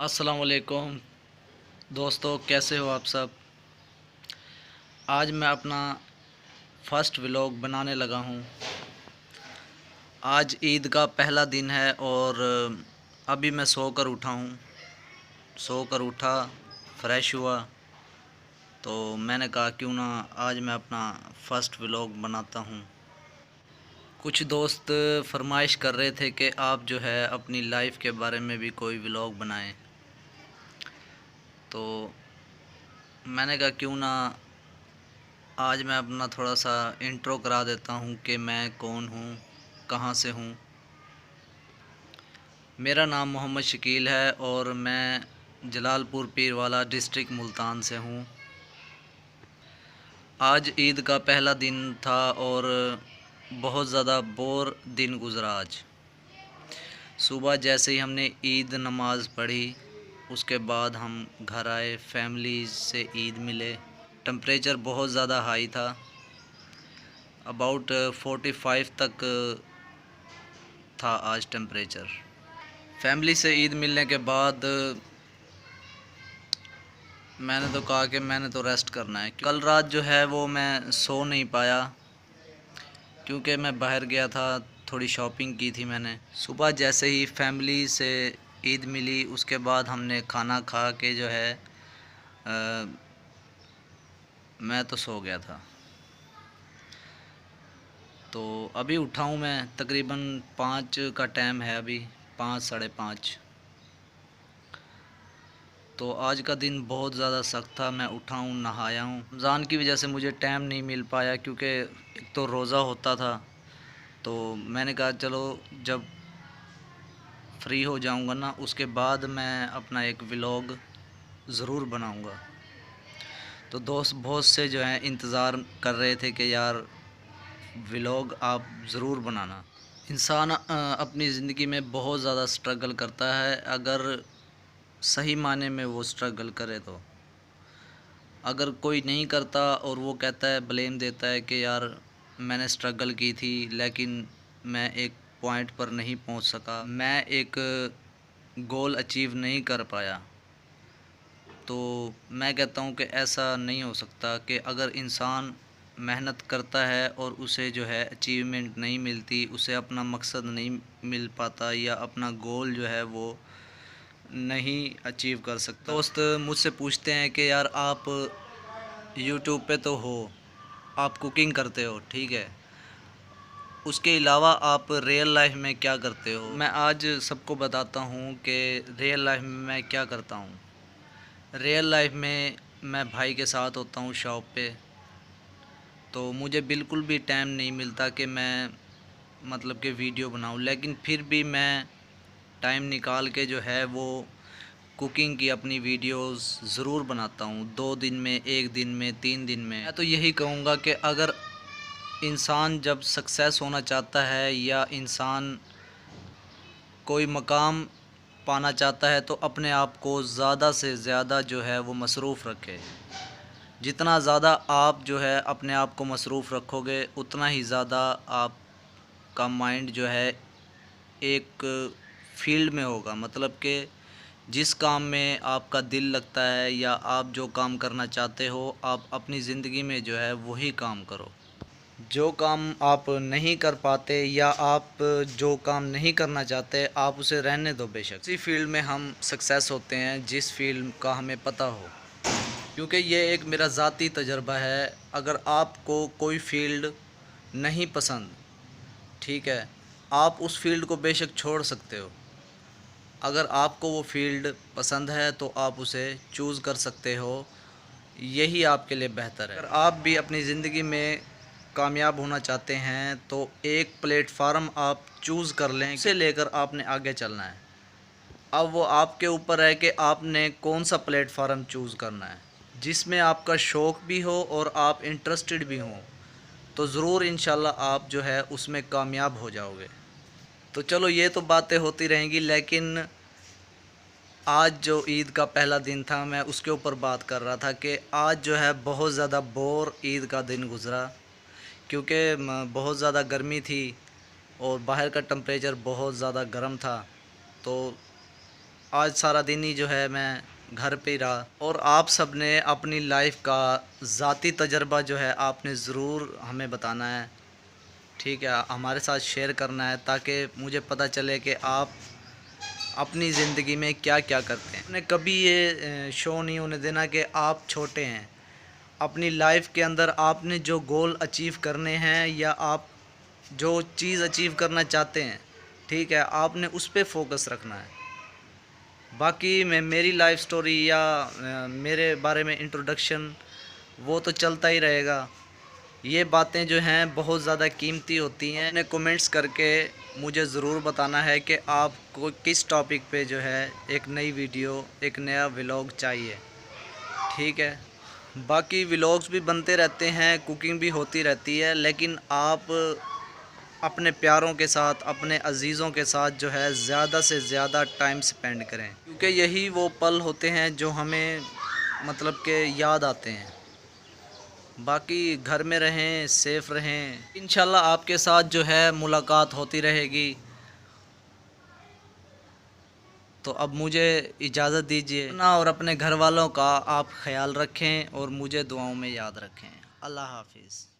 अस्सलाम वालेकुम दोस्तों, कैसे हो आप सब। आज मैं अपना फर्स्ट व्लॉग बनाने लगा हूँ। आज ईद का पहला दिन है और अभी मैं सोकर उठा हूँ। सोकर उठा, फ्रेश हुआ, तो मैंने कहा क्यों ना आज मैं अपना फर्स्ट व्लॉग बनाता हूँ। कुछ दोस्त फरमाइश कर रहे थे कि आप जो है अपनी लाइफ के बारे में भी कोई व्लॉग बनाएं, तो मैंने कहा क्यों ना आज मैं अपना थोड़ा सा इंट्रो करा देता हूँ कि मैं कौन हूँ, कहाँ से हूँ। मेरा नाम मोहम्मद शकील है और मैं जलालपुर पीरवाला डिस्ट्रिक्ट मुल्तान से हूँ। आज ईद का पहला दिन था और बहुत ज़्यादा बोर दिन गुज़रा। आज सुबह जैसे ही हमने ईद नमाज़ पढ़ी, उसके बाद हम घर आए, फैमिली से ईद मिले। टेम्परेचर बहुत ज़्यादा हाई था, अबाउट 45 तक था आज टेम्परेचर। फैमिली से ईद मिलने के बाद मैंने तो कहा कि मैंने तो रेस्ट करना है। कल रात जो है वो मैं सो नहीं पाया क्योंकि मैं बाहर गया था, थोड़ी शॉपिंग की थी मैंने। सुबह जैसे ही फैमिली से ईद मिली, उसके बाद हमने खाना खा के जो है मैं तो सो गया था। तो अभी उठा हूँ मैं, तकरीबन 5 का टाइम है, अभी 5 साढ़े 5। तो आज का दिन बहुत ज़्यादा सख्त था। मैं उठा हूँ, नहाया हूँ। रमज़ान की वजह से मुझे टाइम नहीं मिल पाया क्योंकि एक तो रोज़ा होता था, तो मैंने कहा चलो जब फ्री हो जाऊँगा ना, उसके बाद मैं अपना एक व्लॉग ज़रूर बनाऊँगा। तो दोस्त बहुत से जो हैं इंतज़ार कर रहे थे कि यार व्लॉग आप ज़रूर बनाना। इंसान अपनी ज़िंदगी में बहुत ज़्यादा स्ट्रगल करता है, अगर सही माने में वो स्ट्रगल करे। तो अगर कोई नहीं करता और वो कहता है, ब्लेम देता है कि यार मैंने स्ट्रगल की थी लेकिन मैं एक पॉइंट पर नहीं पहुंच सका, मैं एक गोल अचीव नहीं कर पाया, तो मैं कहता हूं कि ऐसा नहीं हो सकता कि अगर इंसान मेहनत करता है और उसे जो है अचीवमेंट नहीं मिलती, उसे अपना मकसद नहीं मिल पाता या अपना गोल जो है वो नहीं अचीव कर सकता। दोस्त मुझसे पूछते हैं कि यार आप यूट्यूब पे तो हो, आप कुकिंग करते हो, ठीक है, उसके अलावा आप रियल लाइफ में क्या करते हो। मैं आज सबको बताता हूँ कि रियल लाइफ में मैं क्या करता हूँ। रियल लाइफ में मैं भाई के साथ होता हूँ शॉप पे, तो मुझे बिल्कुल भी टाइम नहीं मिलता कि मैं मतलब कि वीडियो बनाऊँ, लेकिन फिर भी मैं टाइम निकाल के जो है वो कुकिंग की अपनी वीडियोस ज़रूर बनाता हूँ। 2 दिन में, 1 दिन में, 3 दिन में। मैं तो यही कहूँगा कि अगर इंसान जब सक्सेस होना चाहता है या इंसान कोई मकाम पाना चाहता है, तो अपने आप को ज़्यादा से ज़्यादा जो है वो मसरूफ़ रखे। जितना ज़्यादा आप जो है अपने आप को मसरूफ़ रखोगे, उतना ही ज़्यादा आपका माइंड जो है एक फील्ड में होगा। मतलब कि जिस काम में आपका दिल लगता है या आप जो काम करना चाहते हो, आप अपनी ज़िंदगी में जो है वही काम करो। जो काम आप नहीं कर पाते या आप जो काम नहीं करना चाहते, आप उसे रहने दो बेशक। इसी फील्ड में हम सक्सेस होते हैं जिस फील्ड का हमें पता हो, क्योंकि ये एक मेरा ज़ाती तजर्बा है। अगर आपको कोई फील्ड नहीं पसंद, ठीक है, आप उस फील्ड को बेशक छोड़ सकते हो। अगर आपको वो फील्ड पसंद है तो आप उसे चूज़ कर सकते हो, यही आपके लिए बेहतर है। अगर आप भी अपनी ज़िंदगी में कामयाब होना चाहते हैं तो एक प्लेटफार्म आप चूज़ कर लें, उसे लेकर आपने आगे चलना है। अब वो आपके ऊपर है कि आपने कौन सा प्लेटफार्म चूज़ करना है, जिसमें आपका शौक़ भी हो और आप इंटरेस्टेड भी हों, तो ज़रूर इंशाल्लाह आप जो है उसमें कामयाब हो जाओगे। तो चलो ये तो बातें होती रहेंगी, लेकिन आज जो ईद का पहला दिन था मैं उसके ऊपर बात कर रहा था कि आज जो है बहुत ज़्यादा बोर ईद का दिन गुज़रा, क्योंकि बहुत ज़्यादा गर्मी थी और बाहर का टेम्परेचर बहुत ज़्यादा गर्म था। तो आज सारा दिन ही जो है मैं घर पे ही रहा। और आप सब ने अपनी लाइफ का ज़ाती तजर्बा जो है आपने ज़रूर हमें बताना है, ठीक है, हमारे साथ शेयर करना है, ताकि मुझे पता चले कि आप अपनी ज़िंदगी में क्या क्या करते हैं। मैंने कभी ये शो नहीं होने देना कि आप छोटे हैं, अपनी लाइफ के अंदर आपने जो गोल अचीव करने हैं या आप जो चीज़ अचीव करना चाहते हैं, ठीक है, आपने उस पे फोकस रखना है। बाकी मैं मेरी लाइफ स्टोरी या मेरे बारे में इंट्रोडक्शन वो तो चलता ही रहेगा। ये बातें जो हैं बहुत ज़्यादा कीमती होती हैं। ने कमेंट्स करके मुझे ज़रूर बताना है कि आपको किस टॉपिक पे जो है एक नई वीडियो, एक नया व्लॉग चाहिए, ठीक है। बाकी व्लॉग्स भी बनते रहते हैं, कुकिंग भी होती रहती है, लेकिन आप अपने प्यारों के साथ, अपने अज़ीज़ों के साथ जो है ज़्यादा से ज़्यादा टाइम स्पेंड करें, क्योंकि यही वो पल होते हैं जो हमें मतलब के याद आते हैं। बाकी घर में रहें, सेफ़ रहें, इंशाल्लाह आपके साथ जो है मुलाकात होती रहेगी। तो अब मुझे इजाज़त दीजिए। अपना और अपने घर वालों का आप ख्याल रखें और मुझे दुआओं में याद रखें। अल्लाह हाफ़िज़।